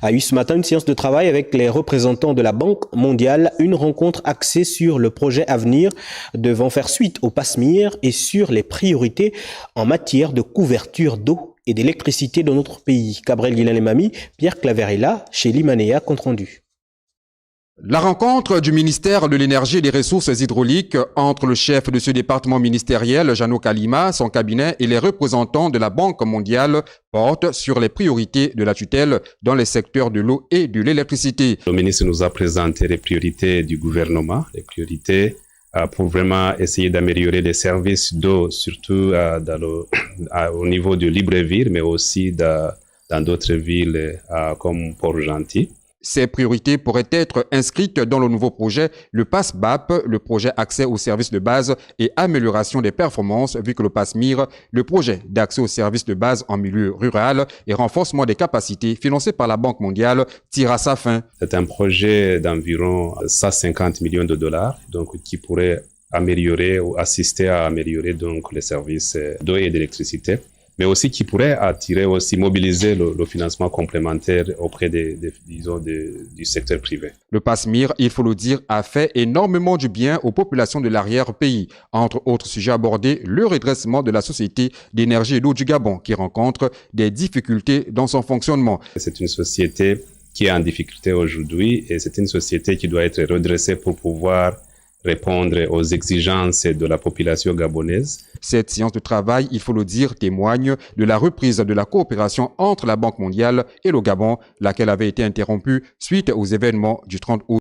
a eu ce matin une séance de travail avec les représentants de la Banque mondiale, une rencontre axée sur le projet à venir devant faire suite au PASMIR et sur les priorités en matière de couverture d'eau et d'électricité dans notre pays. Cabrel Guilain-Lemami, Pierre Claverella, chez Limanéa, compte rendu. La rencontre du ministère de l'Énergie et des Ressources hydrauliques entre le chef de ce département ministériel, Jeannot Kalima, son cabinet et les représentants de la Banque mondiale porte sur les priorités de la tutelle dans les secteurs de l'eau et de l'électricité. Le ministre nous a présenté les priorités du gouvernement, les priorités pour vraiment essayer d'améliorer les services d'eau, surtout au niveau de Libreville, mais aussi dans d'autres villes comme Port-Gentil. Ces priorités pourraient être inscrites dans le nouveau projet, le PASBAP, le projet accès aux services de base et amélioration des performances, vu que le PASMIR, le projet d'accès aux services de base en milieu rural et renforcement des capacités financé par la Banque mondiale, tire à sa fin. C'est un projet d'environ 150 millions de dollars, donc qui pourrait améliorer ou assister à améliorer donc les services d'eau et d'électricité, mais aussi qui pourrait attirer aussi, mobiliser le financement complémentaire auprès du secteur privé. Le PASMIR, il faut le dire, a fait énormément du bien aux populations de l'arrière-pays. Entre autres sujets abordés, le redressement de la société d'énergie et d'eau du Gabon, qui rencontre des difficultés dans son fonctionnement. C'est une société qui est en difficulté aujourd'hui et c'est une société qui doit être redressée pour pouvoir répondre aux exigences de la population gabonaise. Cette séance de travail, il faut le dire, témoigne de la reprise de la coopération entre la Banque mondiale et le Gabon, laquelle avait été interrompue suite aux événements du 30 août.